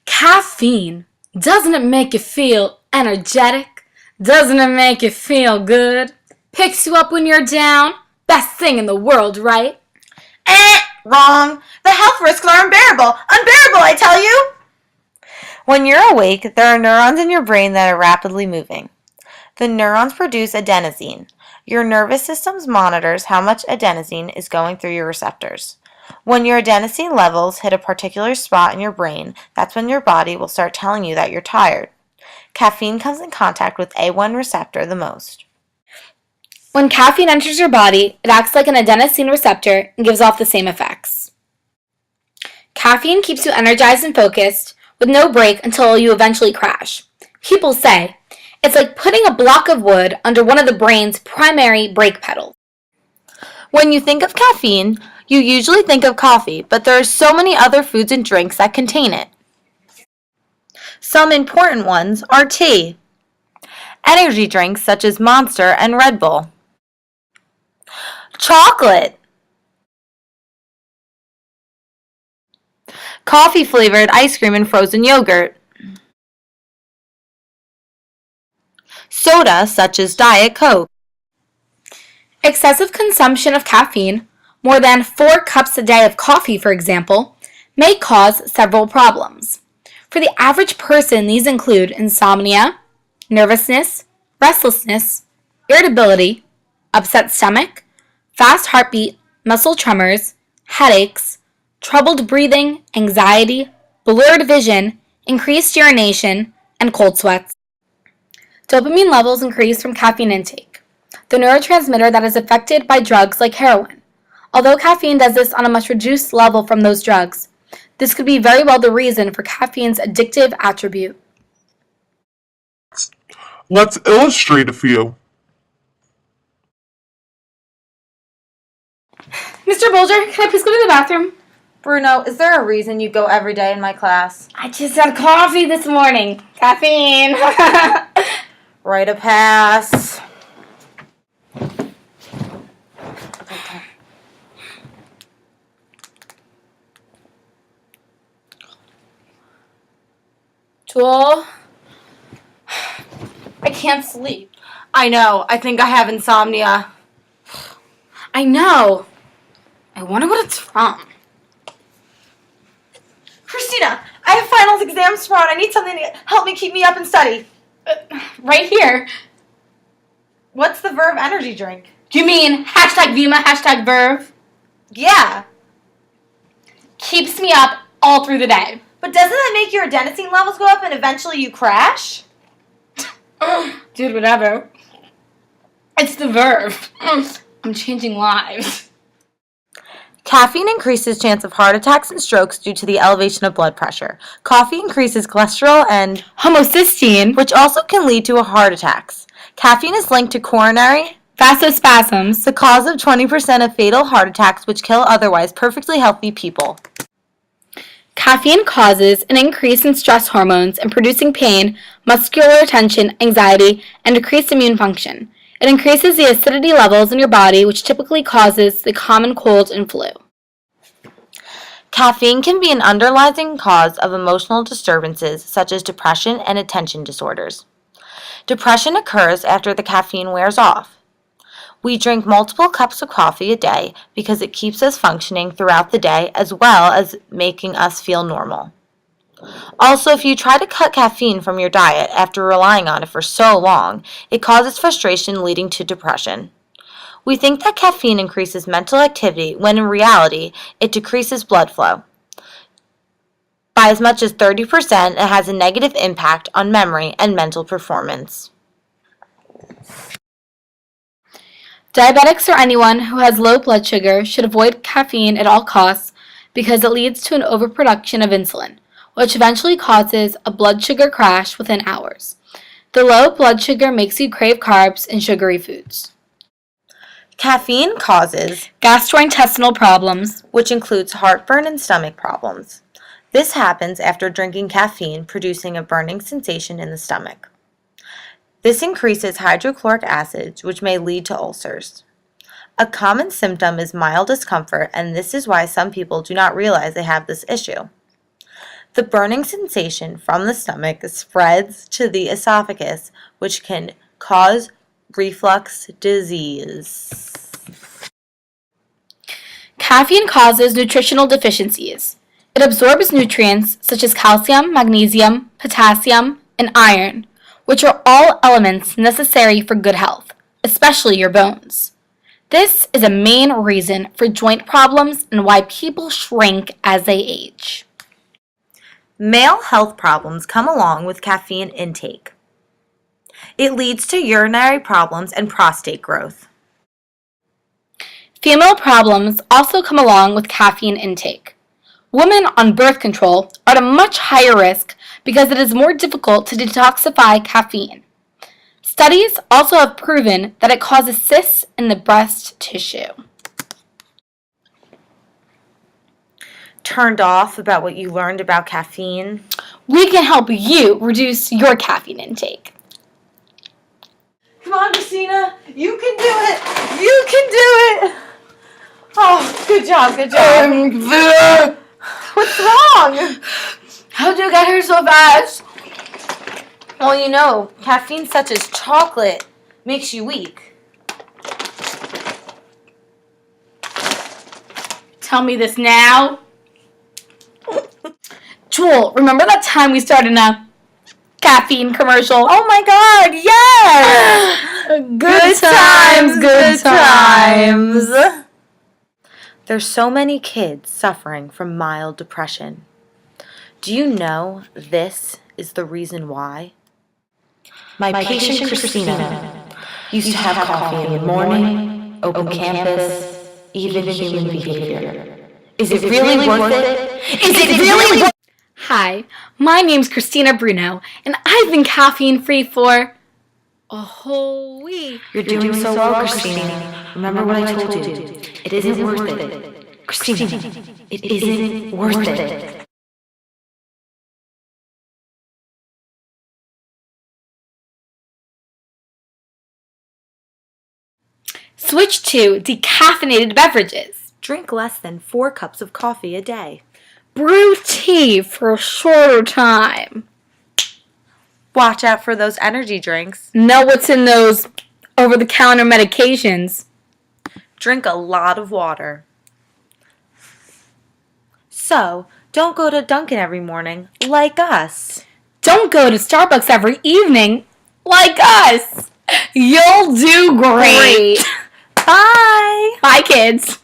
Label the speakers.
Speaker 1: Caffeine. Doesn't it make you feel energetic? Doesn't it make you feel good? Picks you up when you're down? Best thing in the world, right?
Speaker 2: Wrong. The health risks are unbearable. Unbearable, I tell you! When you're awake, there are neurons in your brain that are rapidly moving. The neurons produce adenosine. Your nervous system monitors how much adenosine is going through your receptors. When your adenosine levels hit a particular spot in your brain, that's when your body will start telling you that you're tired. Caffeine comes in contact with A1 receptor the most.
Speaker 1: When caffeine enters your body, it acts like an adenosine receptor and gives off the same effects. Caffeine keeps you energized and focused, with no break until you eventually crash. People say, it's like putting a block of wood under one of the brain's primary brake pedals.
Speaker 2: When you think of caffeine, you usually think of coffee, but there are so many other foods and drinks that contain it. Some important ones are tea, energy drinks such as Monster and Red Bull, chocolate, coffee-flavored ice cream and frozen yogurt, soda such as Diet Coke.
Speaker 1: Excessive consumption of caffeine, more than 4 cups a day of coffee, for example, may cause several problems. For the average person, these include insomnia, nervousness, restlessness, irritability, upset stomach, fast heartbeat, muscle tremors, headaches, troubled breathing, anxiety, blurred vision, increased urination, and cold sweats. Dopamine levels increase from caffeine intake, the neurotransmitter that is affected by drugs like heroin. Although caffeine does this on a much reduced level from those drugs, this could be very well the reason for caffeine's addictive attribute.
Speaker 3: Let's illustrate a few.
Speaker 1: Mr. Bolger, can I please go to the bathroom?
Speaker 2: Bruno, is there a reason you go every day in my class?
Speaker 1: I just had coffee this morning. Caffeine.
Speaker 2: Write a pass.
Speaker 1: Jewel, I can't sleep.
Speaker 2: I know. I think I have insomnia.
Speaker 1: I know. I wonder what it's from.
Speaker 2: Christina, I have finals exams tomorrow and I need something to help me keep me up and study.
Speaker 1: Right here.
Speaker 2: What's the Verve energy drink?
Speaker 1: Do you mean #Vima, #Verve?
Speaker 2: Yeah.
Speaker 1: Keeps me up all through the day.
Speaker 2: But doesn't that make your adenosine levels go up and eventually you crash?
Speaker 1: Dude, whatever. It's the Verve. I'm changing lives.
Speaker 2: Caffeine increases chance of heart attacks and strokes due to the elevation of blood pressure. Coffee increases cholesterol and
Speaker 1: homocysteine,
Speaker 2: which also can lead to heart attacks. Caffeine is linked to coronary
Speaker 1: vasospasms,
Speaker 2: the cause of 20% of fatal heart attacks which kill otherwise perfectly healthy people.
Speaker 1: Caffeine causes an increase in stress hormones and producing pain, muscular tension, anxiety, and decreased immune function. It increases the acidity levels in your body, which typically causes the common cold and flu.
Speaker 2: Caffeine can be an underlying cause of emotional disturbances such as depression and attention disorders. Depression occurs after the caffeine wears off. We drink multiple cups of coffee a day because it keeps us functioning throughout the day as well as making us feel normal. Also, if you try to cut caffeine from your diet after relying on it for so long, it causes frustration leading to depression. We think that caffeine increases mental activity when in reality it decreases blood flow. By as much as 30%, it has a negative impact on memory and mental performance.
Speaker 1: Diabetics or anyone who has low blood sugar should avoid caffeine at all costs because it leads to an overproduction of insulin, which eventually causes a blood sugar crash within hours. The low blood sugar makes you crave carbs and sugary foods.
Speaker 2: Caffeine causes
Speaker 1: gastrointestinal problems,
Speaker 2: which includes heartburn and stomach problems. This happens after drinking caffeine, producing a burning sensation in the stomach. This increases hydrochloric acid, which may lead to ulcers. A common symptom is mild discomfort, and this is why some people do not realize they have this issue. The burning sensation from the stomach spreads to the esophagus, which can cause reflux disease.
Speaker 1: Caffeine causes nutritional deficiencies. It absorbs nutrients such as calcium, magnesium, potassium, and iron, which are all elements necessary for good health, especially your bones. This is a main reason for joint problems and why people shrink as they age.
Speaker 2: Male health problems come along with caffeine intake. It leads to urinary problems and prostate growth.
Speaker 1: Female problems also come along with caffeine intake. Women on birth control are at a much higher risk because it is more difficult to detoxify caffeine. Studies also have proven that it causes cysts in the breast tissue.
Speaker 2: Turned off about what you learned about caffeine?
Speaker 1: We can help you reduce your caffeine intake.
Speaker 2: Come on, Christina. You can do it. You can do it. Oh, good job. Good job. What's wrong?
Speaker 1: How'd you get here so fast?
Speaker 2: Well, you know, caffeine such as chocolate makes you weak.
Speaker 1: Tell me this now. Jewel, remember that time we started a caffeine commercial?
Speaker 2: Oh my God, yes!
Speaker 1: Good times.
Speaker 2: There's so many kids suffering from mild depression. Do you know this is the reason why? My patient Christina used to have coffee in the morning, open campus, even human behavior. Is it really worth it? Is it really worth it?
Speaker 1: Hi, my name's Christina Bruno, and I've been caffeine-free for a whole week.
Speaker 2: You're doing so well, Christina. Remember what I told you. It isn't worth it. Christina, it isn't worth it.
Speaker 1: Switch to decaffeinated beverages.
Speaker 2: Drink less than 4 cups of coffee a day.
Speaker 1: Brew tea for a shorter time.
Speaker 2: Watch out for those energy drinks.
Speaker 1: Know what's in those over-the-counter medications.
Speaker 2: Drink a lot of water. So, don't go to Dunkin' every morning like us.
Speaker 1: Don't go to Starbucks every evening like us. You'll do great.
Speaker 2: Bye!
Speaker 1: Bye, kids.